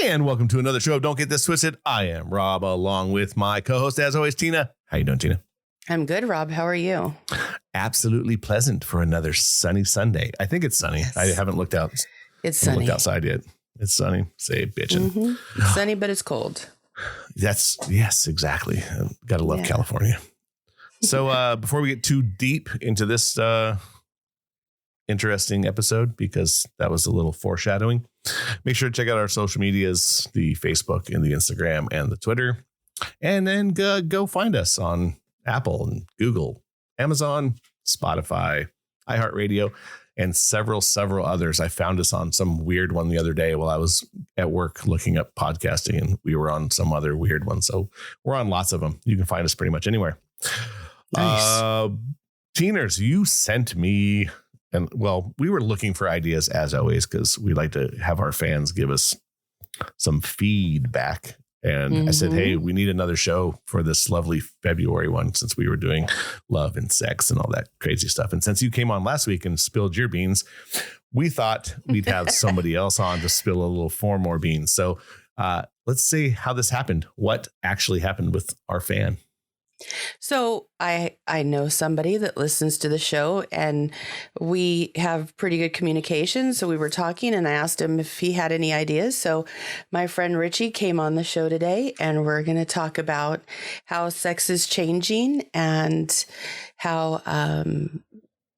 And welcome to another show of Don't Get This Twisted. I am Rob, along with my co-host, as always, Tina. How you doing, Tina? I'm good, Rob. How are you? Absolutely pleasant for another sunny Sunday. I think it's sunny. Yes. I haven't looked out. It's sunny. Looked outside yet. It's sunny. Say bitchin'. Mm-hmm. Sunny, but it's cold. Yes, exactly. Gotta love California. So before we get too deep into this interesting episode, because that was a little foreshadowing, make sure to check out our social medias, the Facebook and the Instagram and the Twitter, and then go find us on Apple and Google, Amazon, Spotify, iHeartRadio, and several others. I found us on some weird one the other day while I was at work looking up podcasting, and we were on some other weird one. So we're on lots of them. You can find us pretty much anywhere. Nice. Teeners, you sent me, and well, we were looking for ideas as always, because we like to have our fans give us some feedback. And I said, hey, we need another show for this lovely February one, since we were doing love and sex and all that crazy stuff. And since you came on last week and spilled your beans, we thought we'd have somebody else on to spill a little 4 more beans. So let's see how this happened. What actually happened with our fan? So I know somebody that listens to the show, and we have pretty good communication. So we were talking, and I asked him if he had any ideas. So my friend Richie came on the show today, and we're going to talk about how sex is changing and how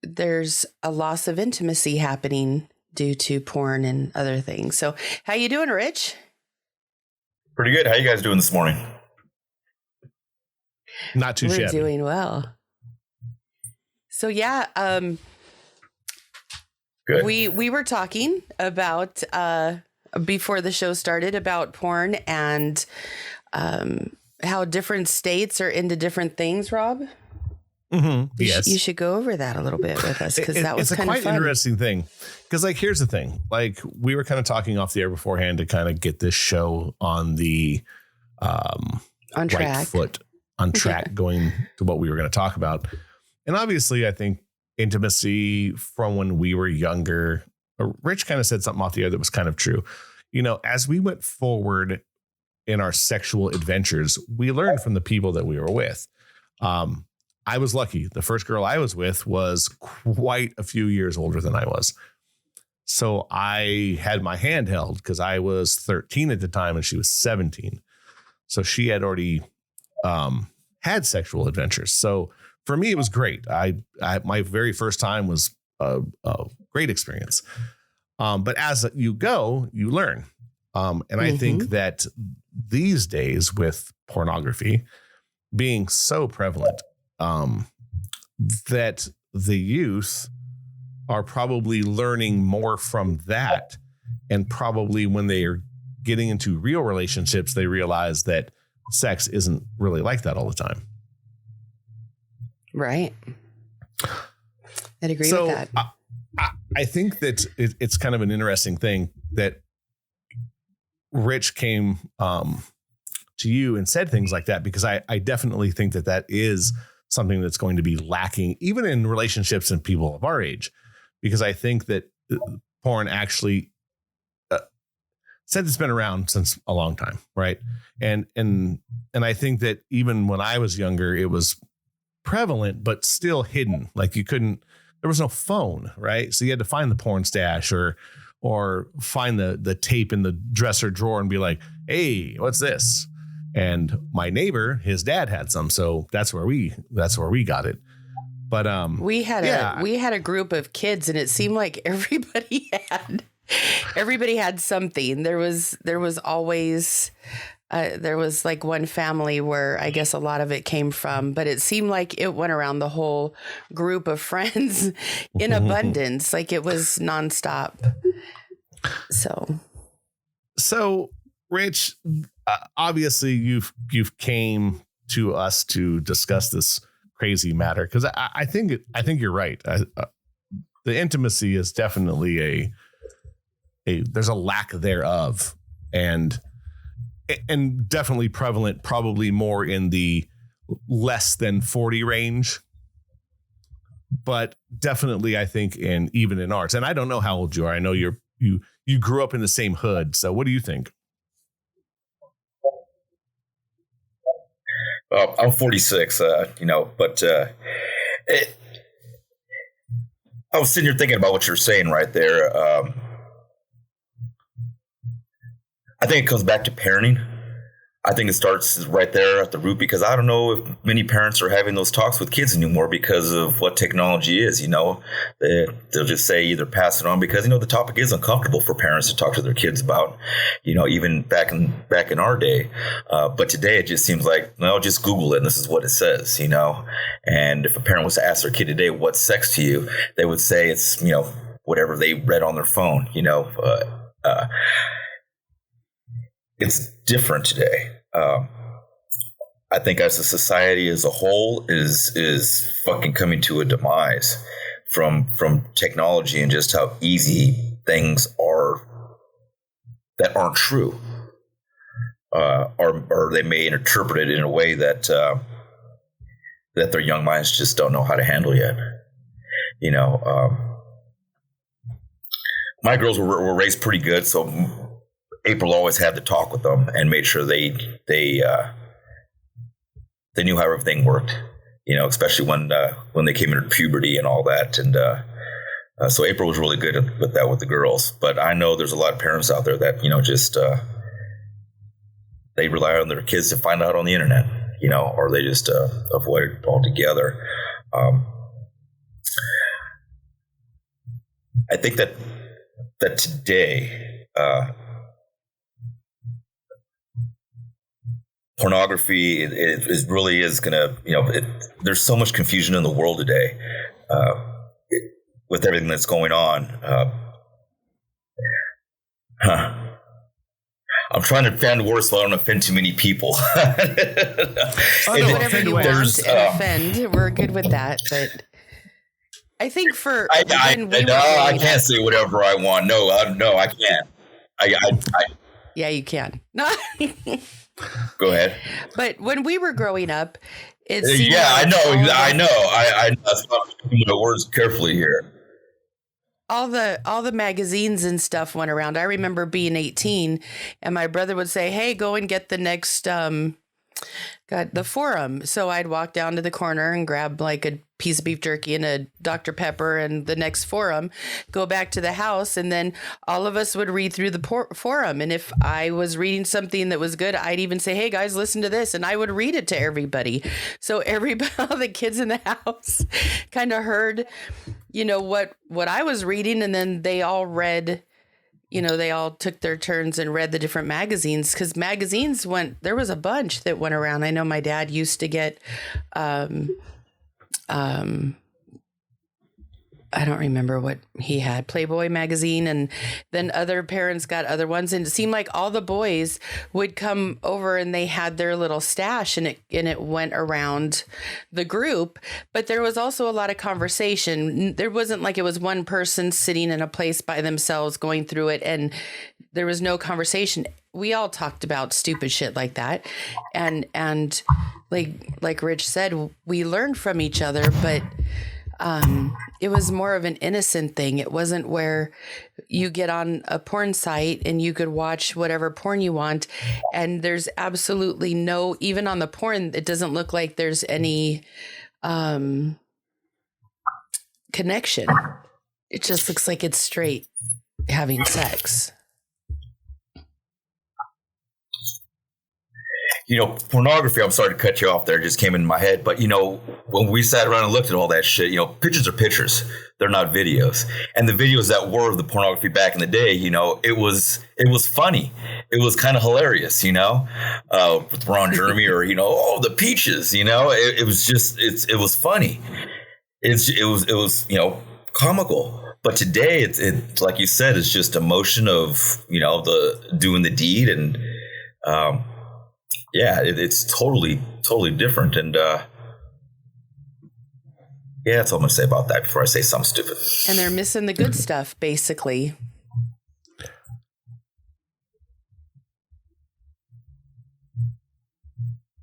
there's a loss of intimacy happening due to porn and other things. So how you doing, Rich? Pretty good. How you guys doing this morning? Not too shabby. We're doing well. So good. We were talking about before the show started about porn and how different states are into different things, Rob. Mm-hmm. Yes. You should go over that a little bit with us, because that was kind of fun. It's a quite interesting thing, because here's the thing, we were kind of talking off the air beforehand to kind of get this show on the on track. Right foot. On track going to what we were going to talk about. And obviously, I think intimacy from when we were younger, Rich kind of said something off the air that was kind of true. You know, as we went forward in our sexual adventures, we learned from the people that we were with. I was lucky. The first girl I was with was quite a few years older than I was. So I had my hand held because I was 13 at the time and she was 17. So she had already had sexual adventures. So for me, it was great. I my very first time was a great experience. But as you go, you learn. And I think that these days, with pornography being so prevalent, that the youth are probably learning more from that. And probably when they are getting into real relationships, they realize that sex isn't really like that all the time. Right. I'd agree with that. I think that it's kind of an interesting thing that Rich came to you and said things like that, because I definitely think that is something that's going to be lacking even in relationships and people of our age, because I think that porn actually said it's been around since a long time. Right. And I think that even when I was younger, it was prevalent, but still hidden. There was no phone. Right. So you had to find the porn stash or find the tape in the dresser drawer and be like, hey, what's this? And my neighbor, his dad had some. So that's where we got it. But we had a group of kids, and it seemed like everybody had something. There was always there was like one family where I guess a lot of it came from, but it seemed like it went around the whole group of friends in abundance. Like it was nonstop. So Rich, obviously you've came to us to discuss this crazy matter, because I think you're right. The intimacy is definitely there's a lack thereof, and definitely prevalent, probably more in the less than 40 range, but definitely I think even in ours. And I don't know how old you are. I know you grew up in the same hood. So what do you think? I'm 46, but I was sitting here thinking about what you're saying right there. I think it comes back to parenting. I think it starts right there at the root, because I don't know if many parents are having those talks with kids anymore because of what technology is. They'll just say either pass it on because, the topic is uncomfortable for parents to talk to their kids about, even back in our day. But today it just seems like, no, just Google it and this is what it says, And if a parent was to ask their kid today, what's sex to you? They would say it's, whatever they read on their phone, it's different today. I think as a society as a whole is fucking coming to a demise from technology and just how easy things are that aren't true, or they may interpret it in a way that that their young minds just don't know how to handle yet. My girls were raised pretty good, so April always had to talk with them and made sure they knew how everything worked, especially when they came into puberty and all that. And so April was really good with that with the girls. But I know there's a lot of parents out there that, just they rely on their kids to find out on the internet, or they just avoid it altogether. I think that today, pornography it really is going to, there's so much confusion in the world today with everything that's going on. I'm trying to find words so I don't offend too many people. Whatever you want and offend, we're good with that. But I think I can't say whatever I want. No, I can't. Yeah, you can. Go ahead. But when we were growing up, I know. I that's not my words carefully here. All the magazines and stuff went around. I remember being 18, and my brother would say, "Hey, go and get the next the Forum." So I'd walk down to the corner and grab like a piece of beef jerky and a Dr. Pepper and the next Forum, go back to the house, and then all of us would read through the Forum. And if I was reading something that was good, I'd even say, "Hey guys, listen to this," and I would read it to everybody. So all the kids in the house kind of heard, what I was reading, and then they all read. They all took their turns and read the different magazines, because magazines there was a bunch that went around. I know my dad used to get, I don't remember what he had, Playboy magazine, and then other parents got other ones. And it seemed like all the boys would come over and they had their little stash, and it went around the group. But there was also a lot of conversation. There wasn't like it was one person sitting in a place by themselves going through it, and there was no conversation. We all talked about stupid shit like that. And like Rich said, we learned from each other, but it was more of an innocent thing. It wasn't where you get on a porn site and you could watch whatever porn you want. And there's absolutely even on the porn, it doesn't look like there's any connection. It just looks like it's straight having sex. Pornography, I'm sorry to cut you off there, just came in my head. But, when we sat around and looked at all that shit, pictures are pictures. They're not videos. And the videos that were of the pornography back in the day, it was funny. It was kind of hilarious, with Ron Jeremy or, the peaches, it was just, it was funny. It was comical. But today, it's like you said, it's just emotion of, the doing the deed. And, it's totally different. And that's all I'm going to say about that before I say something stupid. And they're missing the good stuff, basically.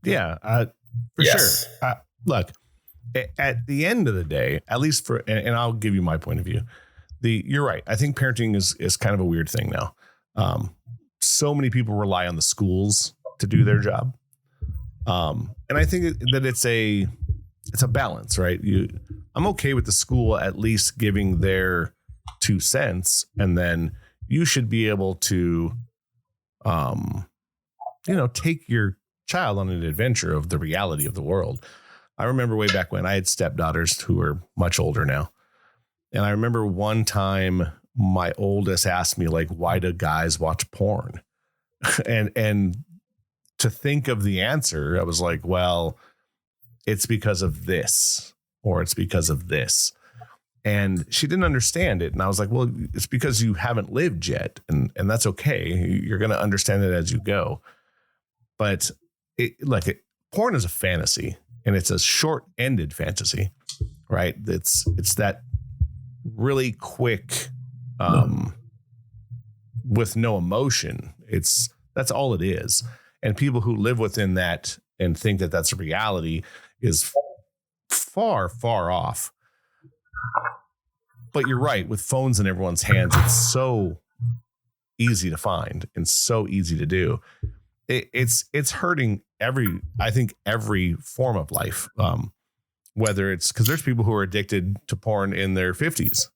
Yeah, for sure. Look, at the end of the day, at least and I'll give you my point of view. You're right. I think parenting is kind of a weird thing now. So many people rely on the schools to do their job. And I think that it's a balance, right? I'm okay with the school at least giving their 2 cents, and then you should be able to, take your child on an adventure of the reality of the world. I remember way back when I had stepdaughters who are much older now. And I remember one time my oldest asked me, like, why do guys watch porn? and to think of the answer, I was like, well, it's because of this, or it's because of this. And she didn't understand it. And I was like, well, it's because you haven't lived yet. And that's okay. You're going to understand it as you go. But porn is a fantasy, and it's a short-ended fantasy, right? It's that really quick, with no emotion. That's all it is. And people who live within that and think that that's a reality is far, far off. But you're right. With phones in everyone's hands, it's so easy to find and so easy to do. It's hurting every form of life. Whether it's because there's people who are addicted to porn in their 50s.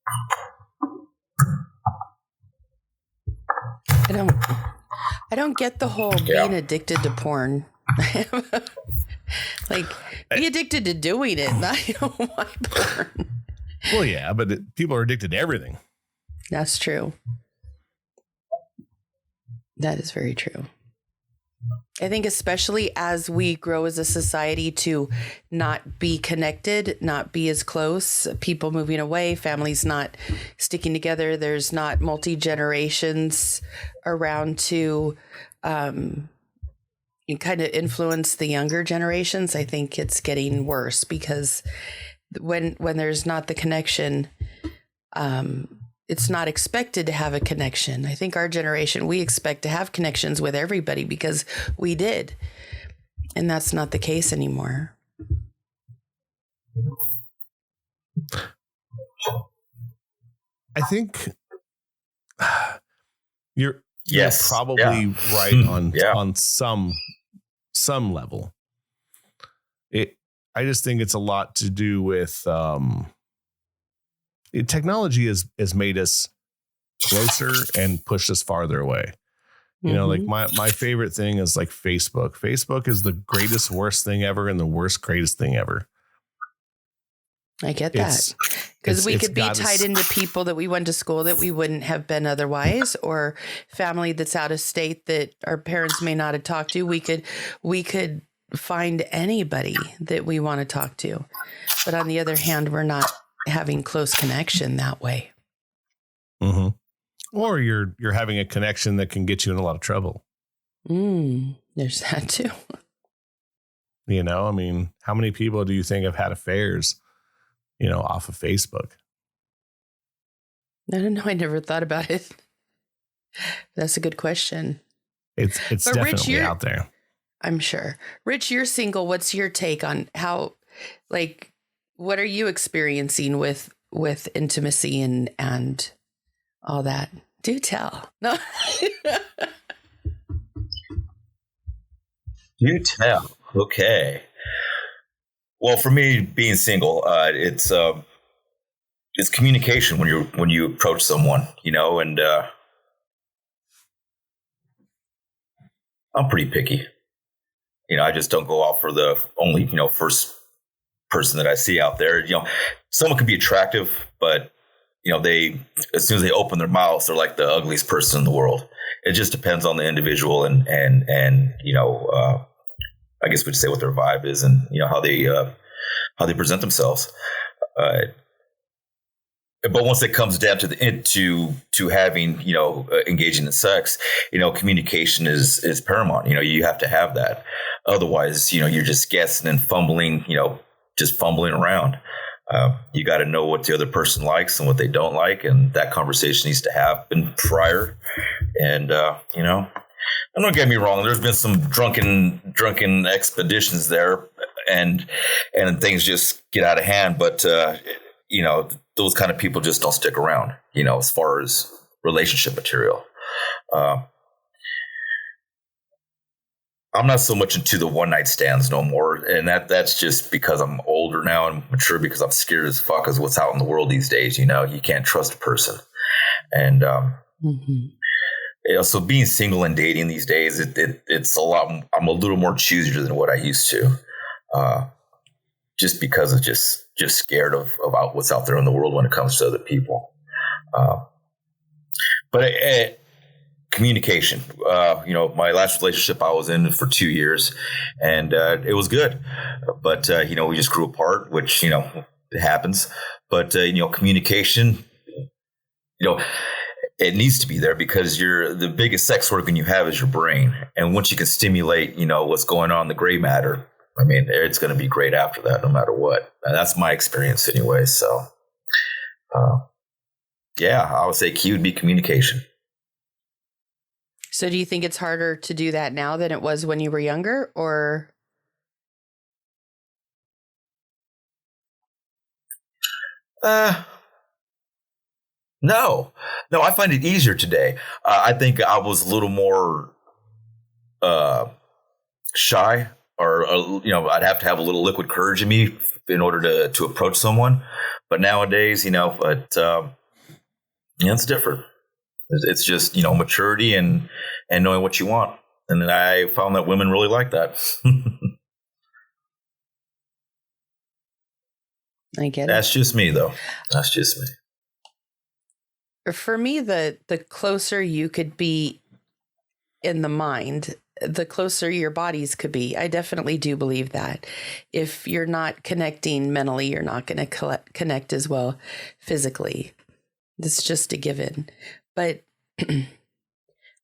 I don't get the whole being addicted to porn. Like, be addicted to doing it, not why porn. Well, yeah, but people are addicted to everything. That's true. That is very true. I think especially as we grow as a society to not be connected, not be as close, people moving away, families not sticking together, there's not multi-generations around to kind of influence the younger generations. I think it's getting worse because when there's not the connection, it's not expected to have a connection. I think our generation, we expect to have connections with everybody because we did. And that's not the case anymore. I think you're probably right on some level. I just think it's a lot to do with technology has made us closer and pushed us farther away. You know, like my favorite thing is like Facebook. Facebook is the greatest, worst thing ever and the worst, greatest thing ever. I get that. Because we could be tied into people that we went to school that we wouldn't have been otherwise, or family that's out of state that our parents may not have talked to. We could find anybody that we want to talk to. But on the other hand, we're not having close connection that way. Mm-hmm. Or you're having a connection that can get you in a lot of trouble. There's that too. You know, I mean, how many people do you think have had affairs, off of Facebook? I don't know. I never thought about it. That's a good question. It's definitely Rich, out there. I'm sure. Rich, you're single. What's your take on how, what are you experiencing with intimacy and all that? Do tell. No. Do tell. Okay. Well, for me, being single, it's communication when you approach someone, and I'm pretty picky. I just don't go out for the only, first person that I see out there. Someone can be attractive, but they, as soon as they open their mouths, they're like the ugliest person in the world. It just depends on the individual and I guess we'd say what their vibe is and how they present themselves. But once it comes down to having engaging in sex, communication is paramount. You have to have that. Otherwise, you're just guessing and fumbling. Just fumbling around. You got to know what the other person likes and what they don't like, and that conversation needs to happen prior. And and don't get me wrong, there's been some drunken expeditions there, and things just get out of hand. But those kind of people just don't stick around. As far as relationship material. I'm not so much into the one night stands no more. And that's just because I'm older now and mature, because I'm scared as fuck as what's out in the world these days. You know, you can't trust a person. And, so being single and dating these days, it's a lot. I'm a little more choosier than what I used to, just because of just scared of what's out there in the world when it comes to other people. But communication, my last relationship I was in for 2 years, and it was good, but we just grew apart, which it happens. But communication, it needs to be there, because the biggest sex organ you have is your brain, and once you can stimulate what's going on in the gray matter, I mean, it's going to be great after that, no matter what. That's my experience anyway. So I would say key would be communication. So do you think it's harder to do that now than it was when you were younger, or? No, I find it easier today. I think I was a little more shy, or I'd have to have a little liquid courage in me in order to approach someone. But nowadays, it's different. It's just maturity and knowing what you want, and then I found that women really like that. I get it. That's just me, though. That's just me. For me, the closer you could be in the mind, the closer your bodies could be. I definitely do believe that. If you're not connecting mentally, you're not going to connect as well physically. It's just a given. But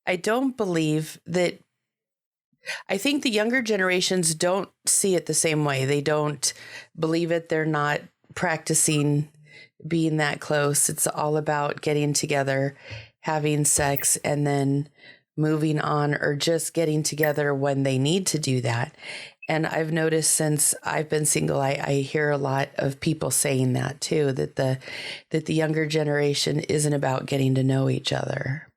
I don't believe that. I think the younger generations don't see it the same way. They don't believe it. They're not practicing being that close. It's all about getting together, having sex, and then moving on, or just getting together when they need to do that. And I've noticed since I've been single, I hear a lot of people saying that too, that the younger generation isn't about getting to know each other.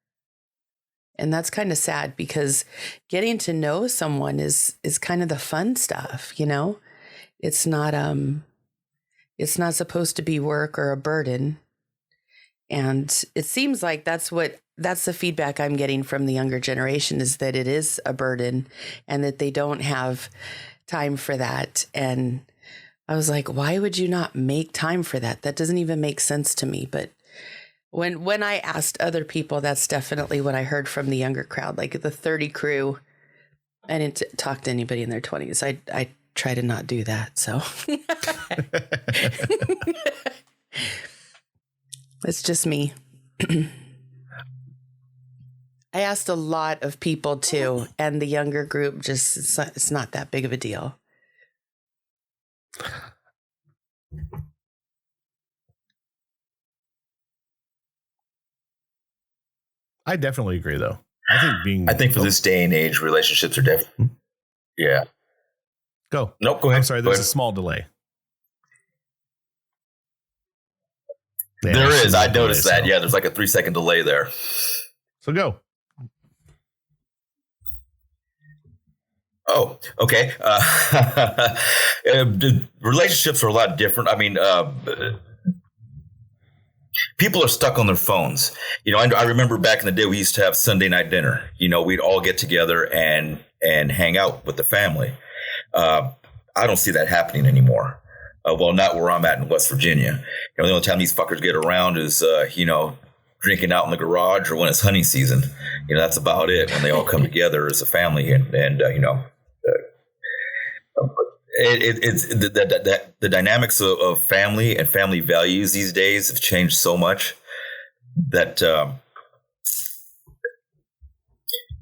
And that's kind of sad, because getting to know someone is kind of the fun stuff, It's not supposed to be work or a burden. And it seems like that's the feedback I'm getting from the younger generation, is that it is a burden and that they don't have time for that. And I was like, why would you not make time for that? That doesn't even make sense to me. But when I asked other people, that's definitely what I heard from the younger crowd, like the 30 crew. I didn't talk to anybody in their 20s. I try to not do that. So it's just me. I asked a lot of people too, and the younger group it's not that big of a deal. I definitely agree, though. I think for this day and age, relationships are different. Yeah. Go. Nope, go ahead. I'm sorry, there's a small delay. There is. I noticed that. So. Yeah, there's like a 3-second delay there. So go. Oh, okay. Relationships are a lot different. I mean, people are stuck on their phones. I remember back in the day, we used to have Sunday night dinner. We'd all get together and hang out with the family. I don't see that happening anymore. Well, not where I'm at in West Virginia. The only time these fuckers get around is, drinking out in the garage, or when it's hunting season. That's about it, when they all come together as a family. It's the dynamics of family and family values these days have changed so much that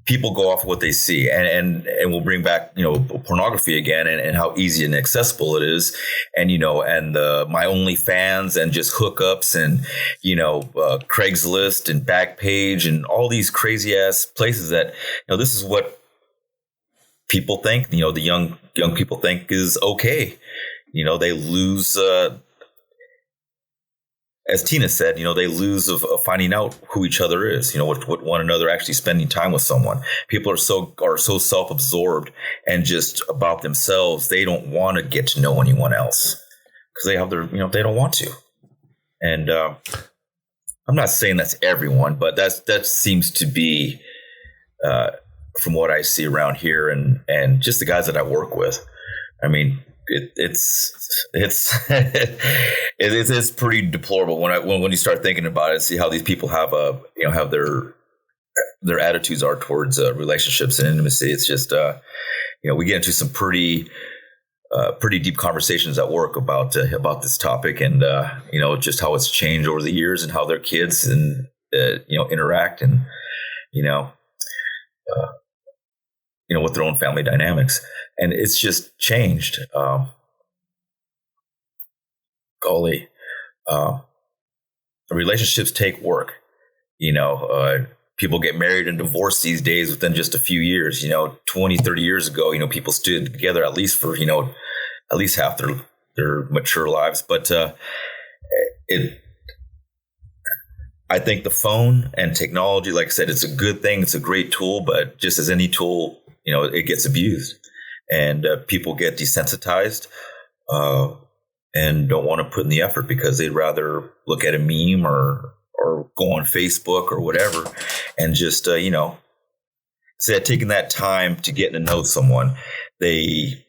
people go off what they see, and we'll bring back pornography again, and how easy and accessible it is, and my OnlyFans and just hookups, and Craigslist and Backpage and all these crazy ass places that this is what people think, the young people think is okay. They lose as Tina said, they lose of finding out who each other is, what one another, actually spending time with someone. People are so self-absorbed and just about themselves. They don't want to get to know anyone else because they have they don't want to. And I'm not saying that's everyone, but that seems to be, from what I see around here and just the guys that I work with. I mean, it's pretty deplorable when you start thinking about it. See how these people have their attitudes are towards relationships and intimacy. It's just we get into some pretty deep conversations at work about this topic and just how it's changed over the years and how their kids and interact and with their own family dynamics. And it's just changed. Relationships take work. People get married and divorced these days within just a few years. 20, 30 years ago, people stood together at least for, at least half their mature lives. But I think the phone and technology, like I said, it's a good thing. It's a great tool, but just as any tool, it gets abused. And people get desensitized and don't want to put in the effort because they'd rather look at a meme or go on Facebook or whatever and just, instead of taking that time to get to know someone, they'd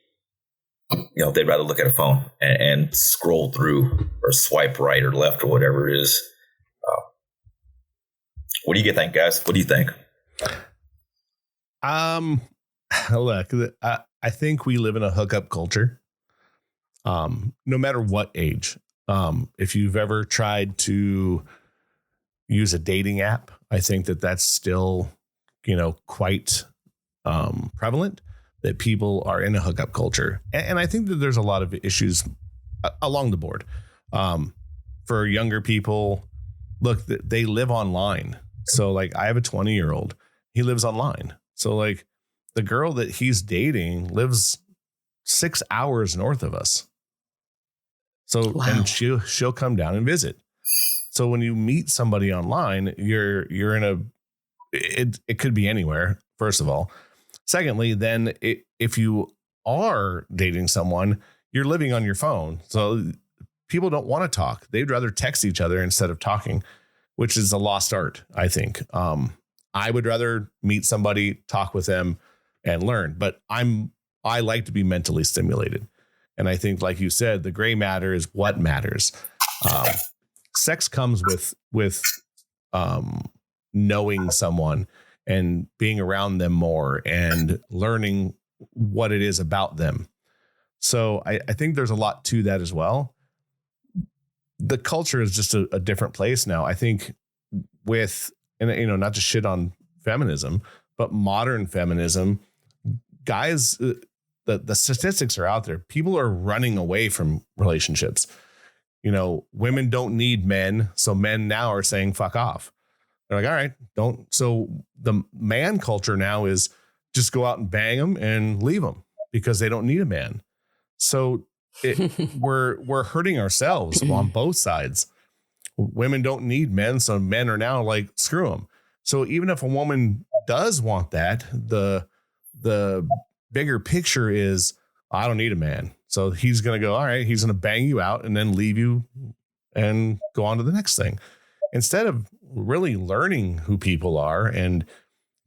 rather look at a phone and scroll through or swipe right or left or whatever it is. What do you think, guys? What do you think? Look, I think we live in a hookup culture. No matter what age, if you've ever tried to use a dating app, I think that's still, quite prevalent that people are in a hookup culture. And I think that there's a lot of issues along the board. For younger people, look, they live online. So like I have a 20-year-old, he lives online. So like the girl that he's dating lives 6 hours north of us. So, wow. And she'll come down and visit. So when you meet somebody online, you're in it could be anywhere, first of all. Secondly, then if you are dating someone, you're living on your phone. So people don't want to talk. They'd rather text each other instead of talking, which is a lost art, I think. I would rather meet somebody, talk with them and learn, but I like to be mentally stimulated. And I think, like you said, the gray matter is what matters. Sex comes with knowing someone and being around them more and learning what it is about them. So I think there's a lot to that as well. The culture is just a different place now. I think not to shit on feminism, but modern feminism, guys, the statistics are out there. People are running away from relationships. Women don't need men. So men now are saying, fuck off. They're like, all right, don't. So the man culture now is just go out and bang them and leave them because they don't need a man. So we're hurting ourselves on both sides. Women don't need men. So men are now like, screw them. So even if a woman does want that, the bigger picture is, I don't need a man. So he's going to go, all right, he's going to bang you out and then leave you and go on to the next thing. Instead of really learning who people are and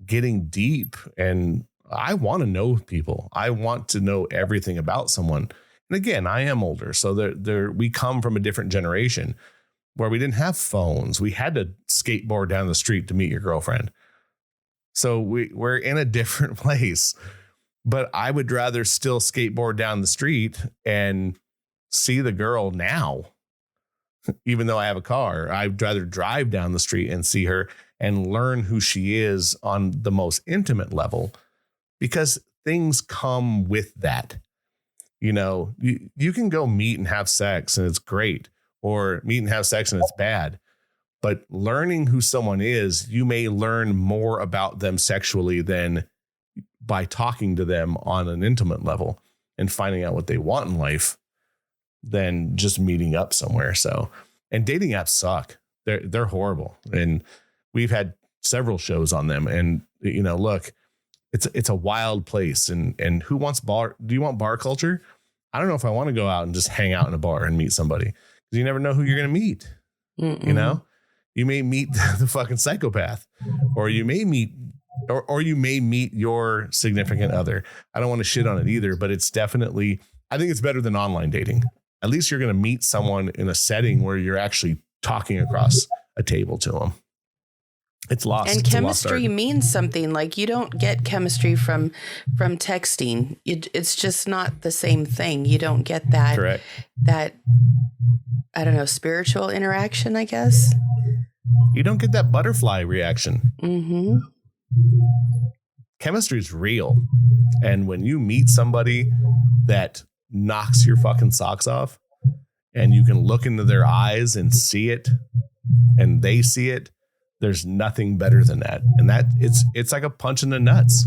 getting deep. And I want to know people. I want to know everything about someone. And again, I am older. So we come from a different generation where we didn't have phones. We had to skateboard down the street to meet your girlfriend. So we're in a different place. But I would rather still skateboard down the street and see the girl now, even though I have a car. I'd rather drive down the street and see her and learn who she is on the most intimate level, because things come with that. You can go meet and have sex and it's great, or meet and have sex and it's bad. But learning who someone is, you may learn more about them sexually than by talking to them on an intimate level and finding out what they want in life than just meeting up somewhere. So And dating apps suck. They're horrible. And we've had several shows on them. And, you know, look, it's a wild place. And who wants do you want bar culture? I don't know if I want to go out and just hang out in a bar and meet somebody, because you never know who you're going to meet. You know, you may meet the fucking psychopath, or you may meet your significant other. I don't want to shit on it either, but it's definitely, I think it's better than online dating. At least you're going to meet someone in a setting where you're actually talking across a table to them. It's lost. And chemistry means something. Like, you don't get chemistry from texting. It's just not the same thing. You don't get that. Correct. That, I don't know, spiritual interaction, I guess. You don't get that butterfly reaction. Mm-hmm. Chemistry is real. And when you meet somebody that knocks your fucking socks off, and you can look into their eyes and see it, and they see it, there's nothing better than that. And that it's like a punch in the nuts.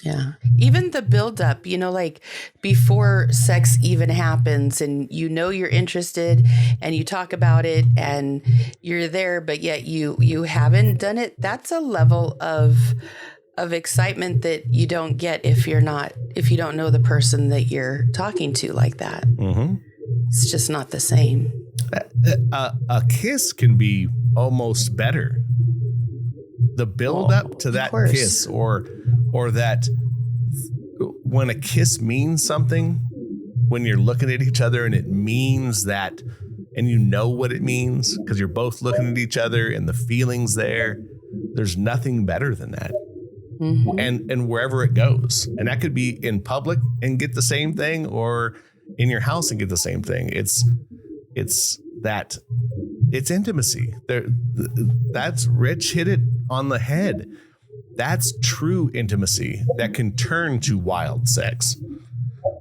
Yeah. Even the buildup, you know, like before sex even happens, and you know you're interested and you talk about it and you're there, but yet you haven't done it. That's a level of excitement that you don't get if you don't know the person that you're talking to like that. Mm-hmm. It's just not the same. A kiss can be almost better. The build up to that kiss, or that when a kiss means something, when you're looking at each other and it means that, and you know what it means because you're both looking at each other and the feelings there's nothing better than that. Mm-hmm. And wherever it goes, and that could be in public and get the same thing, or in your house and get the same thing. It's intimacy. That's Rich hit it on the head. That's true intimacy that can turn to wild sex.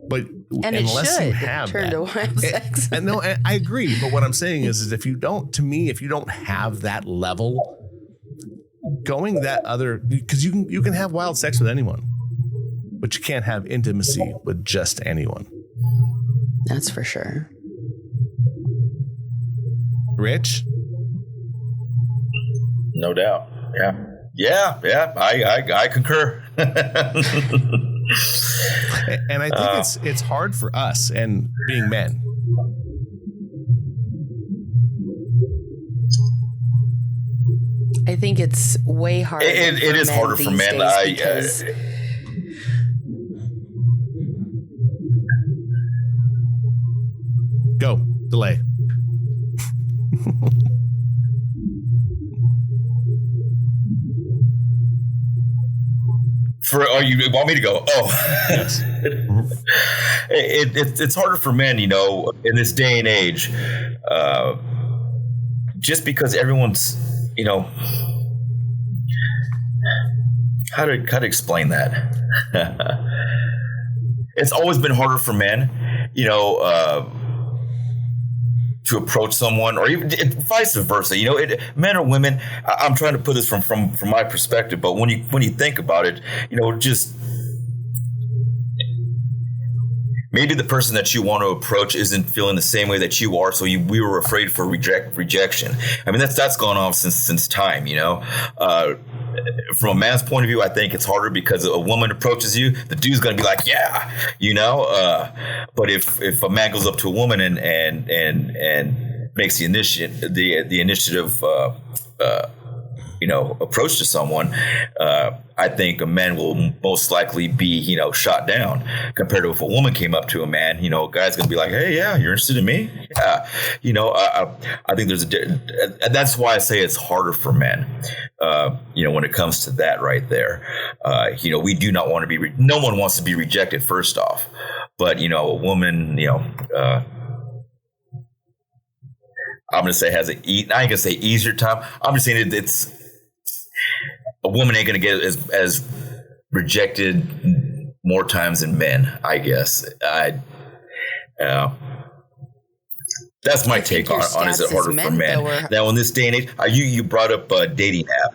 But and unless you have turn to wild sex. And no, I agree. But what I'm saying is if you don't have that level, going that other, because you can have wild sex with anyone, but you can't have intimacy with just anyone. That's for sure. Rich? No doubt. Yeah. I concur. And I think it's hard for us, and being men. I think it's way harder. It is harder for men. Go. Delay. You want me to go? Oh, yes. It's harder for men, you know, in this day and age, just because everyone's, you know, how to explain that? It's always been harder for men, you know, to approach someone, or even vice versa. You know, men or women. I'm trying to put this from my perspective, but when you think about it, you know, just maybe the person that you want to approach isn't feeling the same way that you are, so we were afraid for rejection. I mean, that's gone on since time. You know, from a man's point of view, I think it's harder because a woman approaches you, the dude's gonna be like, yeah, you know. But if a man goes up to a woman and makes the initiative, you know, approach to someone, I think a man will most likely be, you know, shot down, compared to if a woman came up to a man. You know, a guy's gonna be like, hey, yeah, you're interested in me? Yeah. You know, I think that's why I say it's harder for men, you know, when it comes to that right there. You know, we do not want to be, no one wants to be rejected, first off, but, you know, a woman, you know, I'm going to say I ain't going to say easier time. I'm just saying it's, a woman ain't going to get as rejected more times than men, I guess. That's my take on is it harder for men? Now, in this day and age, you brought up a dating app.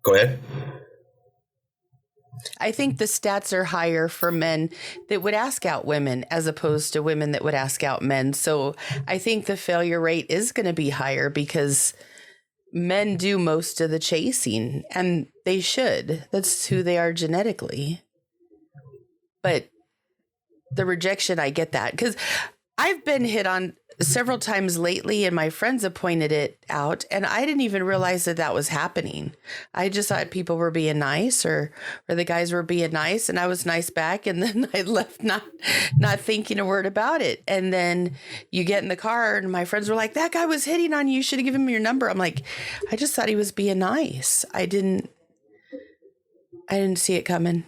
Go ahead. I think the stats are higher for men that would ask out women as opposed to women that would ask out men. So I think the failure rate is going to be higher because men do most of the chasing, and they should. That's who they are genetically. But the rejection, I get that because I've been hit on several times lately, and my friends have pointed it out, and I didn't even realize that that was happening. I just thought people were being nice, or the guys were being nice, and I was nice back, and then I left not thinking a word about it. And then you get in the car, and my friends were like, "That guy was hitting on you. You should have given him your number." I'm like, I just thought he was being nice. I didn't see it coming.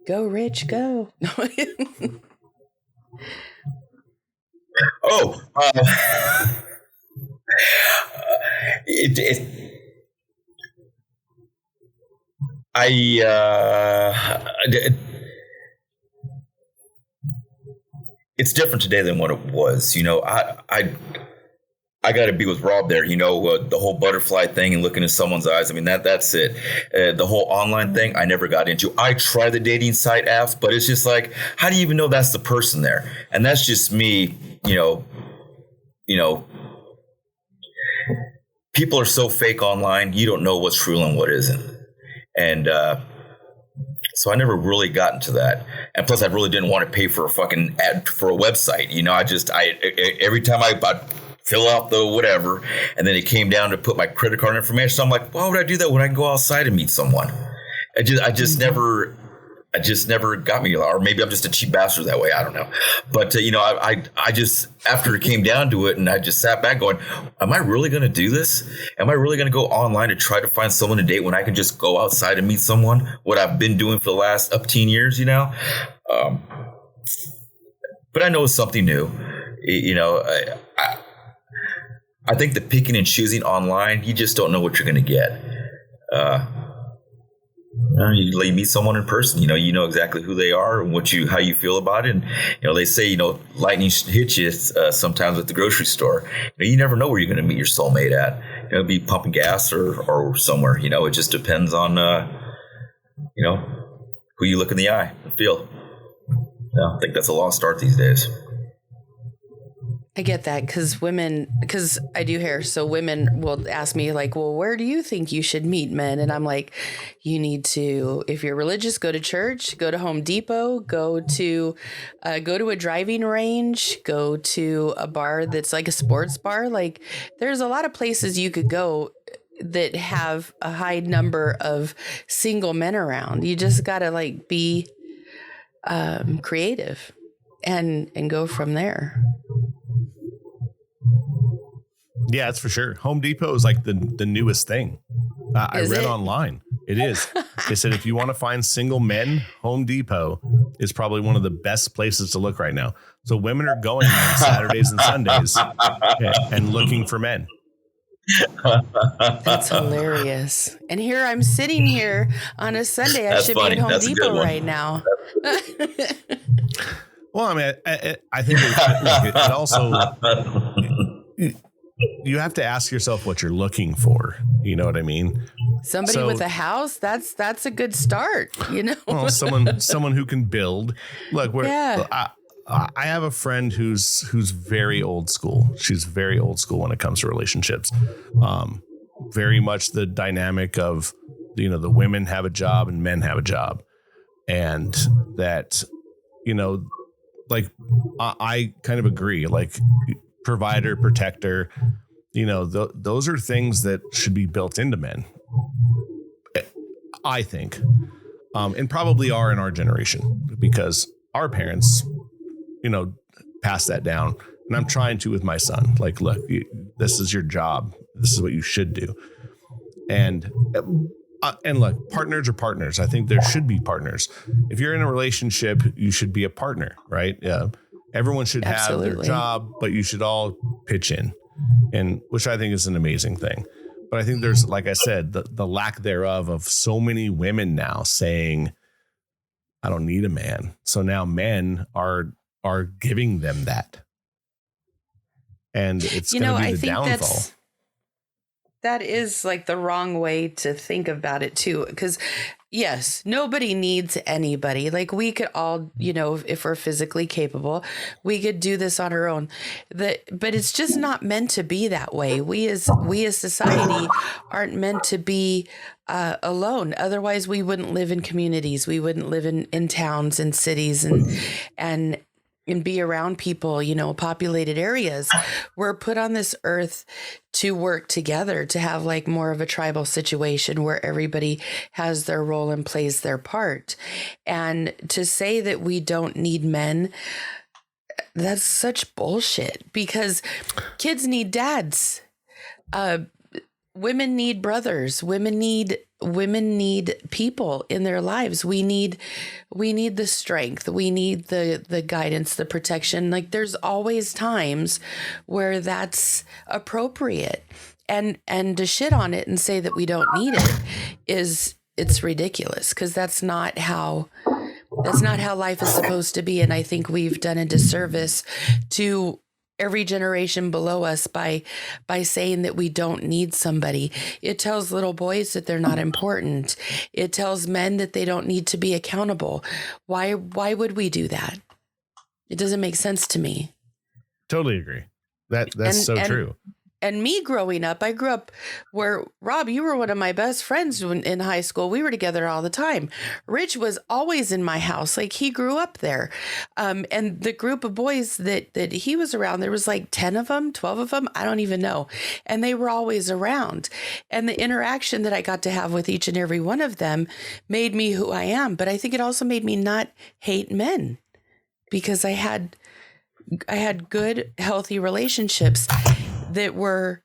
Go, Rich, go. Oh, it it's different today than what it was. I got to be with Rob there. The whole butterfly thing and looking in someone's eyes. I mean, that's it. The whole online thing, I never got into. I try the dating site apps, but it's just like, how do you even know that's the person there? And that's just me. People are so fake online. You don't know what's real and what isn't. And so I never really got into that. And plus, I really didn't want to pay for a fucking ad for a website. Every time I fill out the whatever, and then it came down to put my credit card information. So I'm like, why would I do that when I can go outside and meet someone? I just never got me, or maybe I'm just a cheap bastard that way. I don't know. But, I just, after it came down to it, and I just sat back going, am I really going to do this? Am I really going to go online to try to find someone to date when I can just go outside and meet someone? What I've been doing for the last 10 years, But I know it's something new. I think the picking and choosing online, you just don't know what you're going to get. You meet someone in person, you know exactly who they are and how you feel about it. And, they say, lightning hits you sometimes at the grocery store. You never know where you're going to meet your soulmate at. It'll be pumping gas or somewhere. It just depends on, who you look in the eye and feel. I think that's a lost art these days. I get that because I do hair. So women will ask me like, well, where do you think you should meet men? And I'm like, you need to, if you're religious, go to church, go to Home Depot, go to a driving range, go to a bar that's like a sports bar. Like there's a lot of places you could go that have a high number of single men around. You just got to be creative and go from there. Yeah, that's for sure. Home Depot is like the newest thing. I read online. It is. They said if you want to find single men, Home Depot is probably one of the best places to look right now. So women are going on Saturdays and Sundays and looking for men. That's hilarious. And here I'm sitting here on a Sunday. I should be at Home Depot right now. Well, I mean, I think it also... You have to ask yourself what you're looking for. You know what I mean? Somebody with a house, that's a good start, Well, someone who can build. Look, I have a friend who's very old school. She's very old school when it comes to relationships. Very much the dynamic of, the women have a job and men have a job. And that, I kind of agree, provider, protector, those are things that should be built into men, I think, and probably are in our generation because our parents, passed that down. And I'm trying to with my son, look, this is your job. This is what you should do. And look, partners are partners. I think there should be partners. If you're in a relationship, you should be a partner, right? Everyone should have their job, but you should all pitch in, and which I think is an amazing thing. But I think there's, like I said, the lack thereof of so many women now saying, I don't need a man. So now men are giving them that. And it's going to be the downfall. That is like the wrong way to think about it too. Because yes, nobody needs anybody. Like we could all, if we're physically capable, we could do this on our own. But it's just not meant to be that way. We as society aren't meant to be alone. Otherwise we wouldn't live in communities. We wouldn't live in towns and cities and be around people, populated areas. We're put on this earth to work together, to have like more of a tribal situation where everybody has their role and plays their part. And to say that we don't need men, that's such bullshit, because kids need dads. Women need brothers. Women need people in their lives. We need the strength. We need the guidance, the protection. Like there's always times where that's appropriate, and to shit on it and say that we don't need it's ridiculous, because that's not how life is supposed to be. And I think we've done a disservice to every generation below us by saying that we don't need somebody. It tells little boys that they're not important. It tells men that they don't need to be accountable. Why would we do that? It doesn't make sense to me. Totally agree. That's true. And me growing up, I grew up where, Rob, you were one of my best friends in high school. We were together all the time. Rich was always in my house. Like he grew up there. And the group of boys that he was around, there was like 10 of them, 12 of them. I don't even know. And they were always around. And the interaction that I got to have with each and every one of them made me who I am. But I think it also made me not hate men, because I had good, healthy relationships that were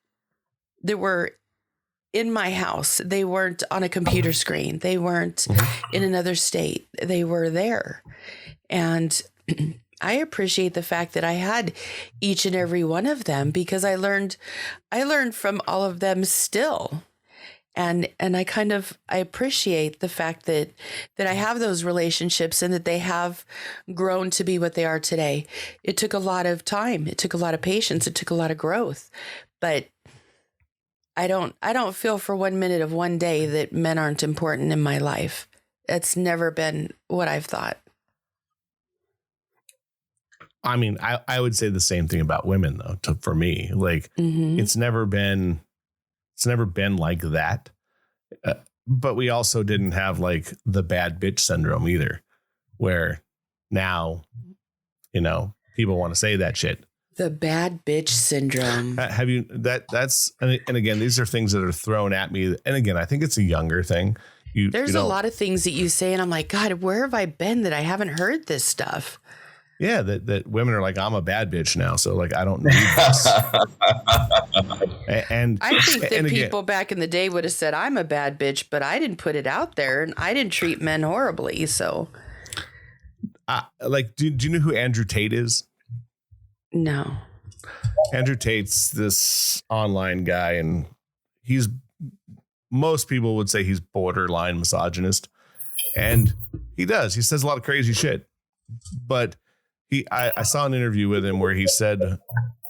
in my house. They weren't on a computer screen. They weren't in another state. They were there. And I appreciate the fact that I had each and every one of them, because I learned from all of them still. And I appreciate the fact that I have those relationships and that they have grown to be what they are today. It took a lot of time. It took a lot of patience. It took a lot of growth. But I don't feel for 1 minute of one day that men aren't important in my life. It's never been what I've thought. I mean, I would say the same thing about women, though, for me. Like, It's never been like that. But we also didn't have like the bad bitch syndrome either, where now, people want to say that shit. The bad bitch syndrome. Have you that's and again, these are things that are thrown at me. And again, I think it's a younger thing. There's a lot of things that you say and I'm like, God, where have I been that I haven't heard this stuff? Yeah, that women are like, I'm a bad bitch now, so like I don't need this. And I think that people back in the day would have said I'm a bad bitch, but I didn't put it out there, and I didn't treat men horribly. So, do you know who Andrew Tate is? No. Andrew Tate's this online guy, and most people would say he's borderline misogynist, and he says a lot of crazy shit, but. I saw an interview with him where he said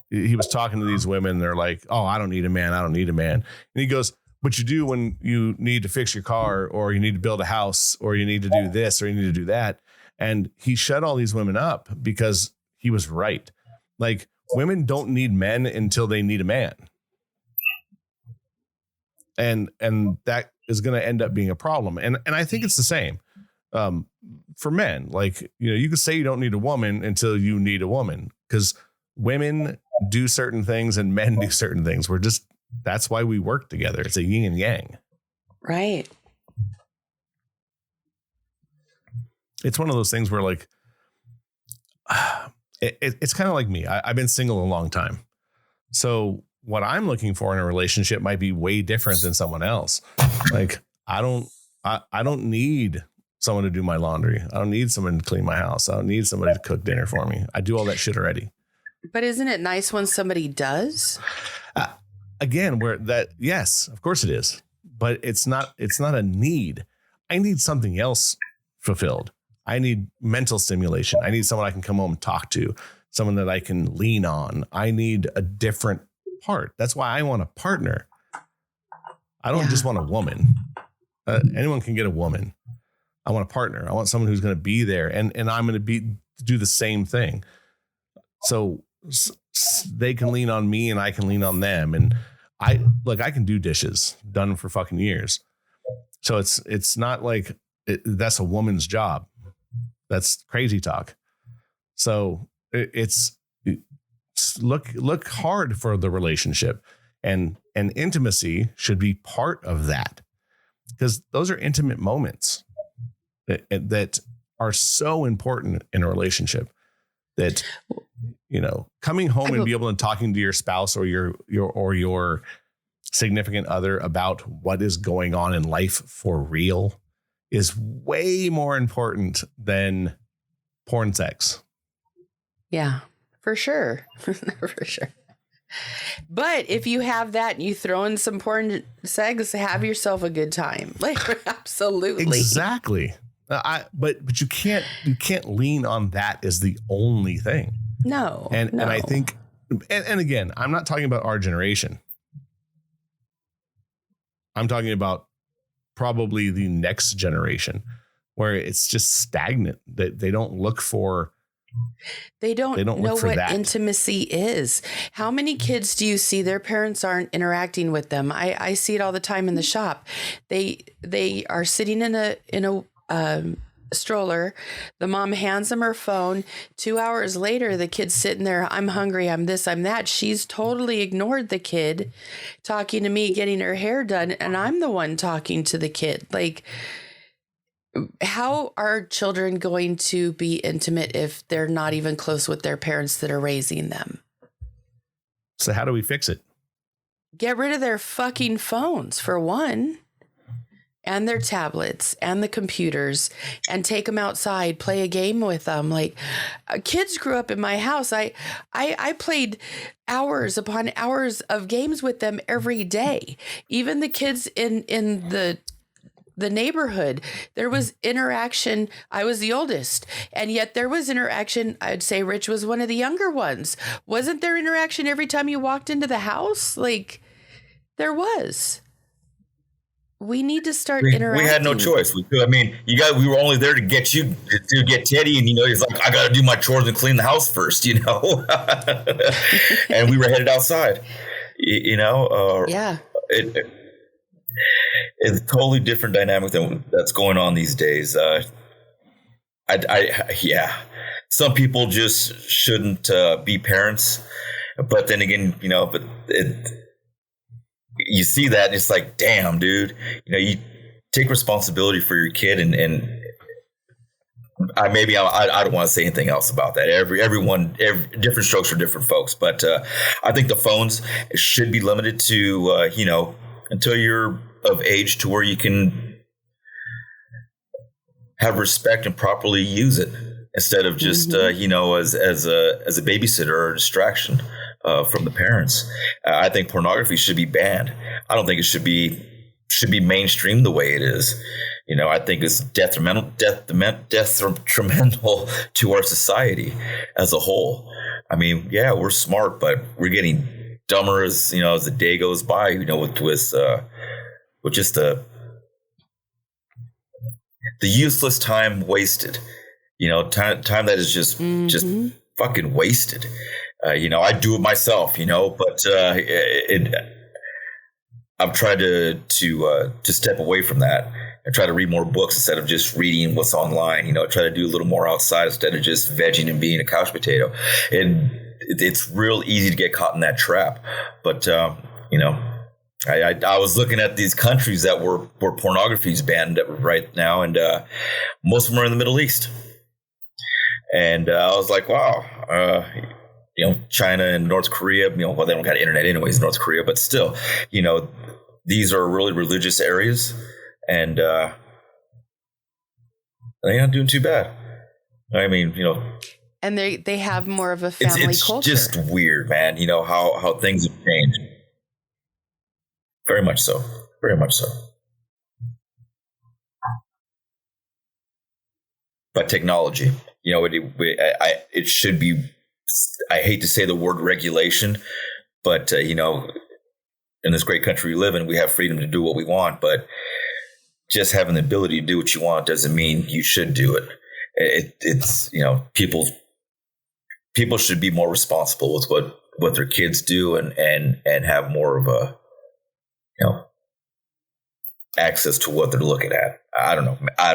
he was talking to these women. They're like, oh, I don't need a man. I don't need a man. And he goes, but you do when you need to fix your car, or you need to build a house, or you need to do this, or you need to do that. And he shut all these women up because he was right. Like, women don't need men until they need a man. And that is going to end up being a problem. And I think it's the same. For men, like, you can say you don't need a woman until you need a woman, because women do certain things and men do certain things. That's why we work together. It's a yin and yang. Right. It's one of those things where like, it's kind of like me. I've been single a long time. So what I'm looking for in a relationship might be way different than someone else. Like, I don't need someone to do my laundry. I don't need someone to clean my house. I don't need somebody to cook dinner for me. I do all that shit already. But isn't it nice when somebody does? Again, yes, of course it is, but it's not a need. I need something else fulfilled. I need mental stimulation. I need someone I can come home and talk to, someone that I can lean on. I need a different part. That's why I want a partner. I don't just want a woman. Anyone can get a woman. I want a partner. I want someone who's going to be there, and I'm going to do the same thing. So they can lean on me and I can lean on them. And I can do dishes, done for fucking years. So it's not like that's a woman's job. That's crazy talk. So it's look hard for the relationship, and intimacy should be part of that, because those are intimate moments that are so important in a relationship, that, you know, coming home and be able to talking to your spouse or your significant other about what is going on in life for real is way more important than porn sex. Yeah, for sure. For sure. But if you have that and you throw in some porn sex, have yourself a good time. Like, absolutely. Exactly. But you can't lean on that as the only thing. No. And I think, and again, I'm not talking about our generation. I'm talking about probably the next generation, where it's just stagnant, that they don't look for. They don't know what that. Intimacy is. How many kids do you see their parents aren't interacting with them? I see it all the time in the shop. They are sitting in a stroller. The mom hands them her phone. 2 hours later, the kid's sitting there. I'm hungry. I'm this, I'm that. She's totally ignored the kid talking to me, getting her hair done. And I'm the one talking to the kid. Like, how are children going to be intimate if they're not even close with their parents that are raising them? So how do we fix it? Get rid of their fucking phones, for one, and their tablets and the computers, and take them outside, play a game with them. Like, kids grew up in my house. I played hours upon hours of games with them every day. Even the kids in the neighborhood, there was interaction. I was the oldest, and yet there was interaction. I'd say Rich was one of the younger ones. Wasn't there interaction every time you walked into the house? Like, there was. We need to start interacting. We had no choice. We were only there to get you, to get Teddy, and he's like, I got to do my chores and clean the house first, and we were headed outside, Yeah. It's a totally different dynamic than that's going on these days. Some people just shouldn't be parents, but then again, you see that and it's like, damn, dude, you take responsibility for your kid, and I don't want to say anything else about that. Everyone, different strokes for different folks, but I think the phones should be limited to until you're of age to where you can have respect and properly use it, instead of just as a babysitter or a distraction from the parents. I think pornography should be banned. I don't think it should be mainstream the way it is. I think it's detrimental to our society as a whole. I mean, yeah, we're smart, but we're getting dumber as the day goes by. With just the useless time wasted. Time that is just fucking wasted. I do it myself, but I've tried to step away from that and try to read more books instead of just reading what's online. Try to do a little more outside instead of just vegging and being a couch potato. And it's real easy to get caught in that trap. But I was looking at these countries where pornography is banned right now, and most of them are in the Middle East. And I was like, wow, China and North Korea, well, they don't got internet anyways in North Korea, but still, these are really religious areas, and they're not doing too bad. I mean, and they have more of a family culture. It's just weird, man. How things have changed. Very much so. Very much so. by technology. It should be, I hate to say the word regulation, but, in this great country we live in, we have freedom to do what we want, but just having the ability to do what you want doesn't mean you should do it. It's people should be more responsible with what their kids do and have more of a, access to what they're looking at. I don't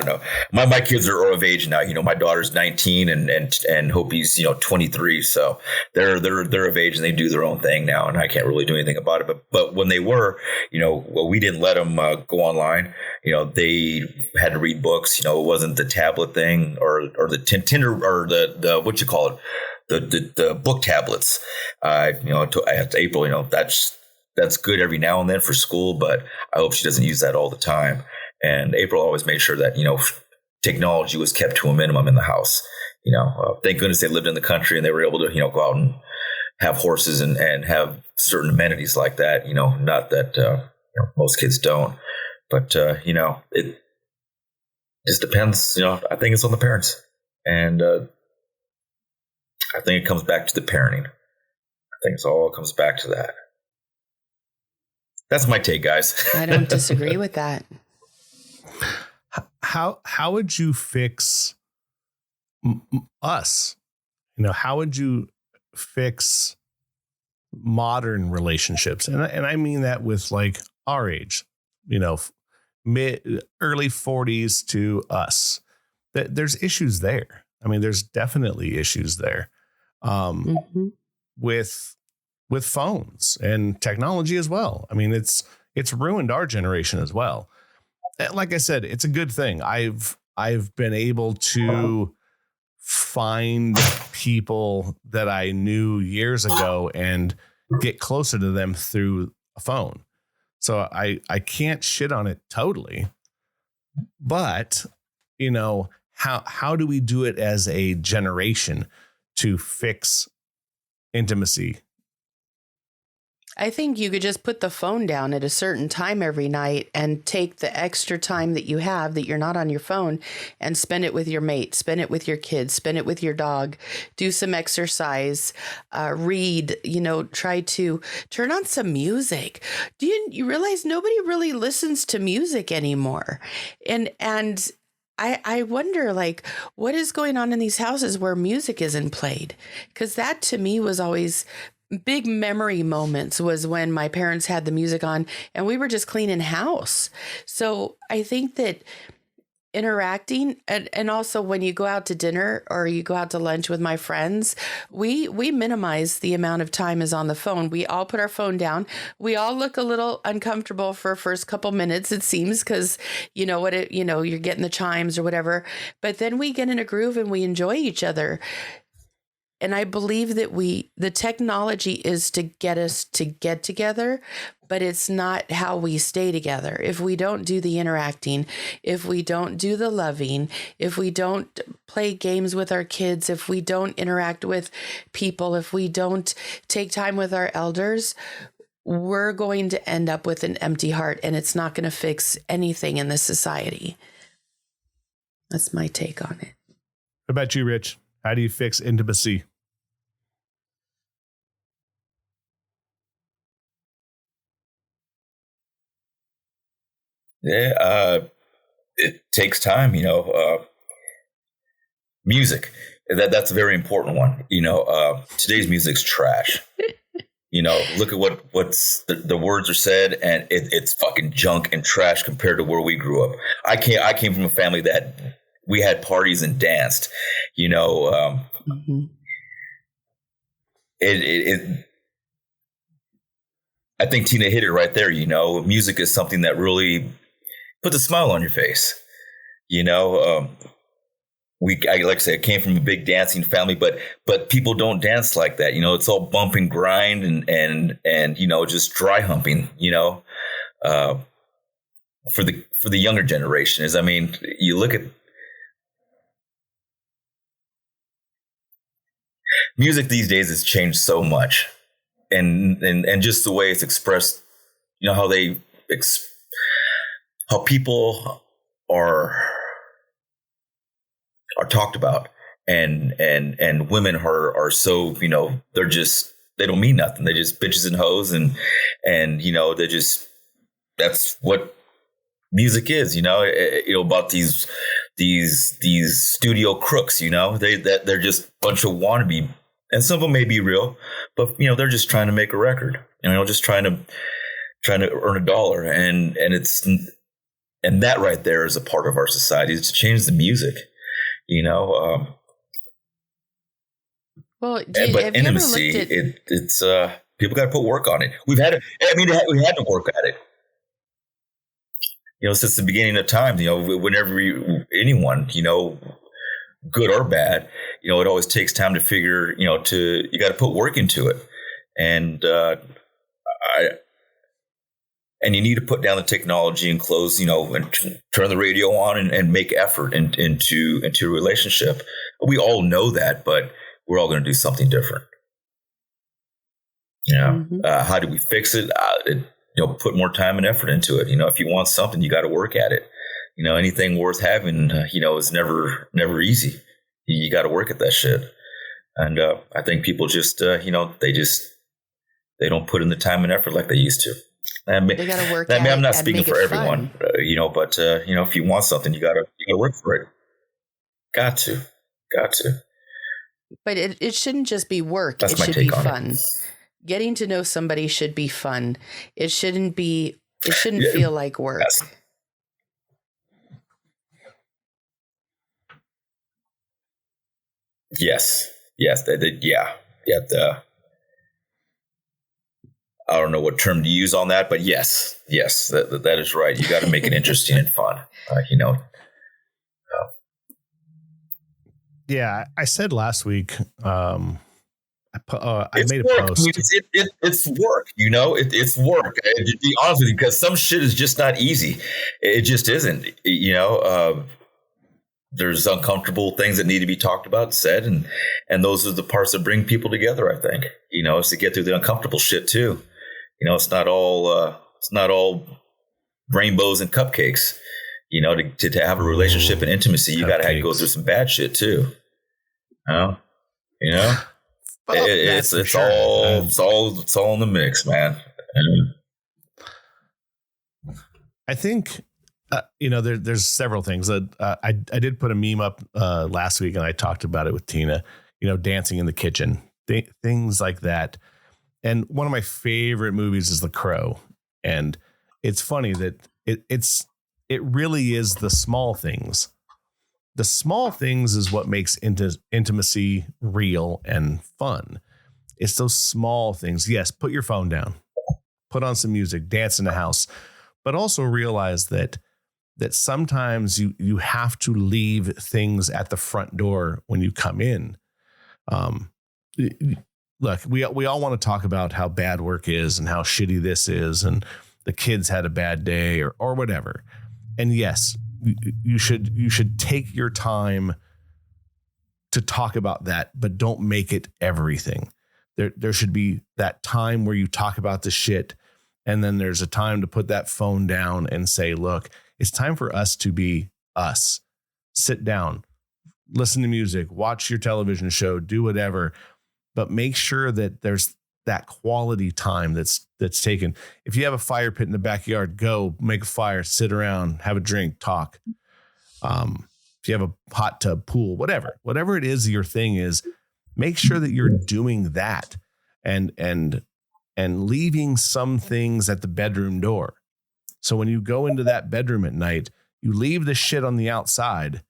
know. My kids are of age now. My daughter's 19 and Hope's 23. So they're of age and they do their own thing now, and I can't really do anything about it. But when they were, we didn't let them go online. They had to read books. It wasn't the tablet thing or the Tinder or the what you call it, the book tablets. I have to April. That's good every now and then for school, but I hope she doesn't use that all the time. And April always made sure that, technology was kept to a minimum in the house. Thank goodness they lived in the country and they were able to, go out and have horses and have certain amenities like that. Not that, most kids don't, but, it just depends. I think it's on the parents. And I think it comes back to the parenting. I think it all comes back to that. That's my take, guys. I don't disagree with that. How would you fix us? How would you fix modern relationships? And I mean that with like our age, early 40s to us. There's issues there. I mean, there's definitely issues there with phones and technology as well. I mean, it's ruined our generation as well. Like I said, it's a good thing. I've been able to find people that I knew years ago and get closer to them through a phone. So I can't shit on it totally. But, how do we do it as a generation to fix intimacy? I think you could just put the phone down at a certain time every night and take the extra time that you have that you're not on your phone and spend it with your mate, spend it with your kids, spend it with your dog, do some exercise, read, try to turn on some music. Do you realize nobody really listens to music anymore? And I wonder, what is going on in these houses where music isn't played? Because that to me was always big memory moments, was when my parents had the music on and we were just cleaning house. So I think that interacting and also when you go out to dinner or you go out to lunch with my friends, we minimize the amount of time is on the phone. We all put our phone down. We all look a little uncomfortable for first couple minutes, it seems, because you're getting the chimes or whatever. But then we get in a groove and we enjoy each other. And I believe that the technology is to get us to get together, but it's not how we stay together. If we don't do the interacting, if we don't do the loving, if we don't play games with our kids, if we don't interact with people, if we don't take time with our elders, we're going to end up with an empty heart, and it's not going to fix anything in this society. That's my take on it. What about you, Rich? How do you fix intimacy? Yeah, it takes time, music. That's a very important one. Today's music's trash. Look at what's the words are said, and it's fucking junk and trash compared to where we grew up. I came from a family that we had parties and danced. I think Tina hit it right there. Music is something that really puts a smile on your face. Like I say, I came from a big dancing family, but people don't dance like that. It's all bump and grind and just dry humping. For the younger generation you look at music these days has changed so much, and just the way it's expressed. How people are are talked about, and women are so, they don't mean nothing. They're just bitches and hoes, and they just, that's what music is, about these studio crooks, they're just a bunch of wannabe, and some of them may be real, but they're just trying to make a record, just trying to earn a dollar, and that right there is a part of our society, is to change the music, Well, but intimacy, it's people got to put work on it. We had to work at it. Since the beginning of time, whenever anyone, good or bad, it always takes time to figure, you got to put work into it. And and you need to put down the technology and close, and turn the radio on and make effort into a relationship. We all know that, but we're all going to do something different. How do we fix it? Put more time and effort into it. If you want something, you got to work at it. Anything worth having, is never easy. You got to work at that shit. And I think people just, they don't put in the time and effort like they used to. They got to work at it. I'm not speaking for everyone, but if you want something, you got to work for it. Got to. But it shouldn't just be work. It should be fun. Getting to know somebody should be fun. It shouldn't feel like work. Yes. I don't know what term to use on that, but yes, that is right. You got to make it interesting and fun. Yeah, I said last week. I made a work. post. It's work, it's work. To be honest with you, because some shit is just not easy. It just isn't, there's uncomfortable things that need to be talked about, said, and those are the parts that bring people together, I think, is to get through the uncomfortable shit too. It's not all rainbows and cupcakes, to have a relationship and intimacy, you got to go through some bad shit too. It's all in the mix, man. I think there's several things that I did put a meme up last week, and I talked about it with Tina. Dancing in the kitchen, things like that. And one of my favorite movies is The Crow, and it's funny that it really is the small things. The small things is what makes intimacy real and fun. It's those small things. Yes, put your phone down, put on some music, dance in the house, but also realize that sometimes you have to leave things at the front door when you come in. Look, we all want to talk about how bad work is and how shitty this is, and the kids had a bad day or whatever. And yes, you should take your time to talk about that, but don't make it everything. There should be that time where you talk about the shit, and then there's a time to put that phone down and say, look, it's time for us to be us. Sit down, listen to music, watch your television show, do whatever, but make sure that there's that quality time that's taken. If you have a fire pit in the backyard, go make a fire, sit around, have a drink, talk. If you have a hot tub, pool, whatever it is, your thing is, make sure that you're doing that and leaving some things at the bedroom door. So when you go into that bedroom at night, you leave the shit on the outside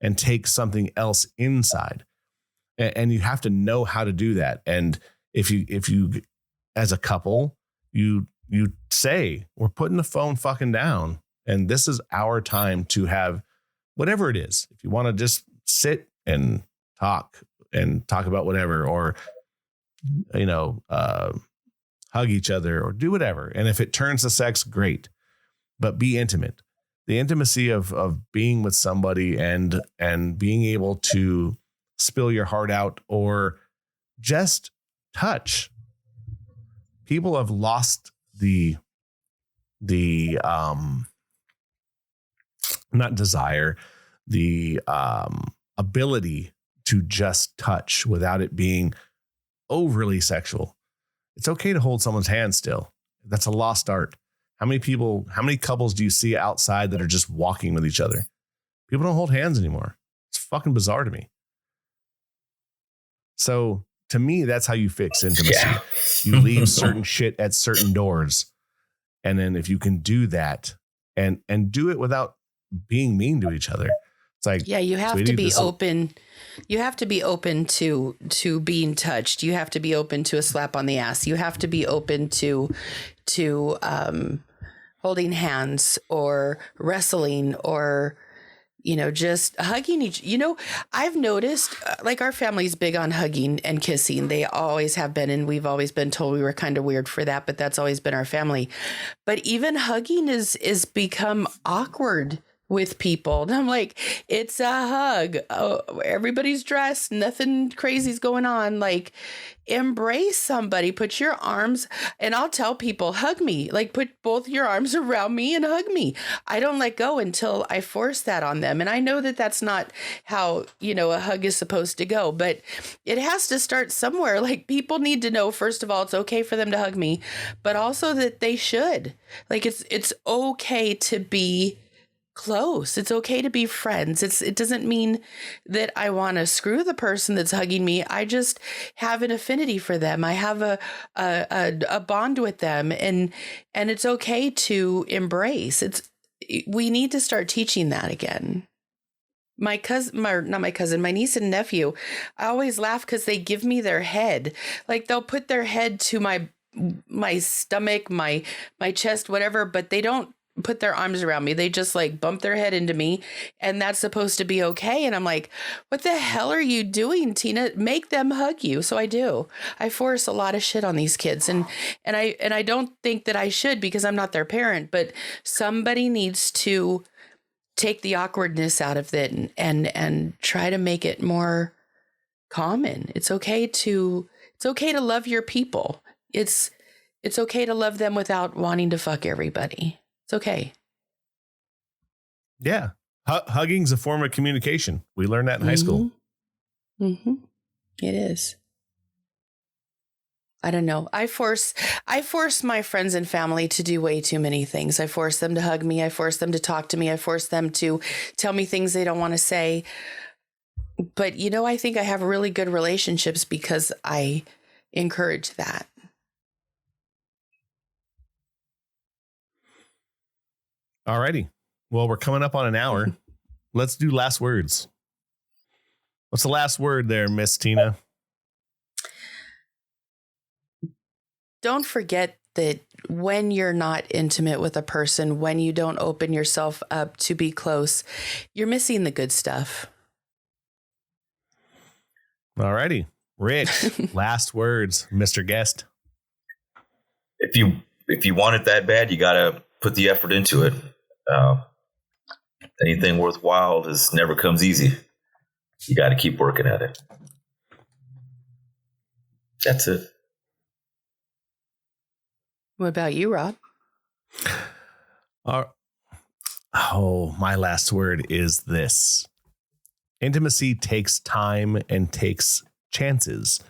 and take something else inside. And you have to know how to do that. And if you as a couple, you say, we're putting the phone fucking down, and this is our time to have whatever it is. If you want to just sit and talk about whatever, or hug each other or do whatever. And if it turns to sex, great, but be intimate. The intimacy of being with somebody and being able to spill your heart out or just touch. People have lost the not desire, the ability to just touch without it being overly sexual. It's okay to hold someone's hand still. That's a lost art. How many couples do you see outside that are just walking with each other? People don't hold hands anymore. It's fucking bizarre to me. So to me, that's how you fix intimacy. Yeah. You leave certain shit at certain doors. And then if you can do that and do it without being mean to each other, it's like, yeah, you have to be open. You have to be open to being touched. You have to be open to a slap on the ass. You have to be open to holding hands or wrestling or, just hugging I've noticed like our family's big on hugging and kissing. They always have been. And we've always been told we were kind of weird for that, but that's always been our family. But even hugging is become awkward with people. And I'm like, it's a hug. Oh, everybody's dressed. Nothing crazy's going on. Like, embrace somebody. Put your arms, and I'll tell people, hug me. Like, put both your arms around me and hug me. I don't let go until I force that on them. And I know that that's not how, a hug is supposed to go, but it has to start somewhere. Like, people need to know, first of all, it's okay for them to hug me, but also that they should. Like, it's okay to be close. It's okay to be friends. It doesn't mean that I want to screw the person that's hugging me. I just have an affinity for them. I have a bond with them, and it's okay to embrace. We need to start teaching that again. My niece and nephew, I always laugh because they give me their head. Like, they'll put their head to my stomach, my chest, whatever, but they don't put their arms around me. They just like bump their head into me, and that's supposed to be okay. And I'm like, what the hell are you doing, Tina? Make them hug you. So I do. I force a lot of shit on these kids, and I don't think that I should, because I'm not their parent, but somebody needs to take the awkwardness out of it and try to make it more common. It's okay to love your people. It's okay to love them without wanting to fuck everybody. It's okay. Yeah. Hugging's a form of communication. We learned that in high school. Mm-hmm. It is. I don't know. I force my friends and family to do way too many things. I force them to hug me. I force them to talk to me. I force them to tell me things they don't want to say. But, I think I have really good relationships because I encourage that. Alrighty. Well, we're coming up on an hour. Let's do last words. What's the last word there, Miss Tina? Don't forget that when you're not intimate with a person, when you don't open yourself up to be close, you're missing the good stuff. Alrighty. Rich, last words, Mr. Guest. If you want it that bad, you got to put the effort into it. Anything worthwhile never comes easy. You got to keep working at it. That's it. What about you, Rob? My last word is this. Intimacy takes time and takes chances.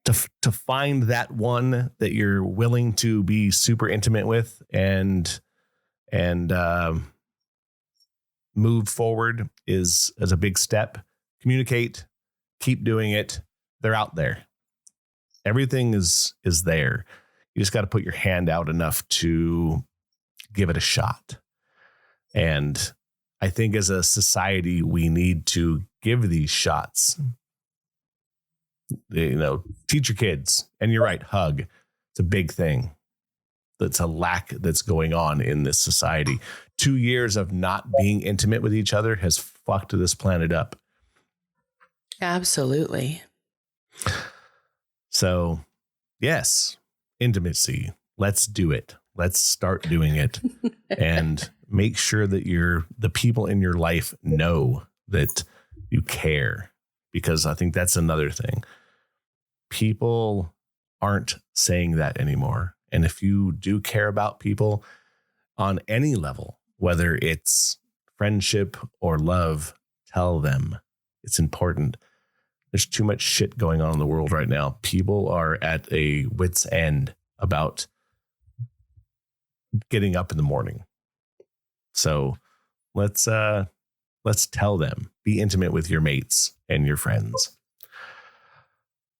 To find that one that you're willing to be super intimate with and move forward is a big step. Communicate, keep doing it. They're out there. Everything is there. You just got to put your hand out enough to give it a shot. And I think as a society, we need to give these shots. Teach your kids. And you're right, hug. It's a big thing. That's a lack that's going on in this society. 2 years of not being intimate with each other has fucked this planet up. Absolutely. So, yes, intimacy. Let's do it. Let's start doing it. And make sure that the people in your life know that you care. Because I think that's another thing. People aren't saying that anymore. And if you do care about people on any level, whether it's friendship or love, Tell them. It's important. There's too much shit going on in the world right now. People are at a wit's end about getting up in the morning. So let's tell them. Be intimate with your mates and your friends.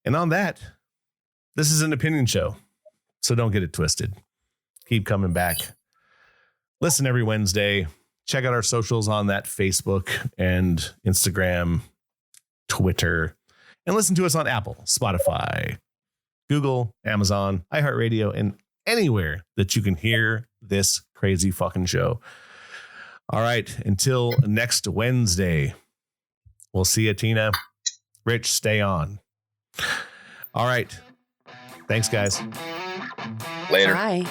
And on that, this is an opinion show, so don't get it twisted. Keep coming back. Listen every Wednesday. Check out our socials on that Facebook and Instagram, Twitter, and listen to us on Apple, Spotify, Google, Amazon, iHeartRadio, and anywhere that you can hear this crazy fucking show. All right. Until next Wednesday, we'll see you, Tina. Rich, stay on. All right. Thanks, guys. Later. Bye.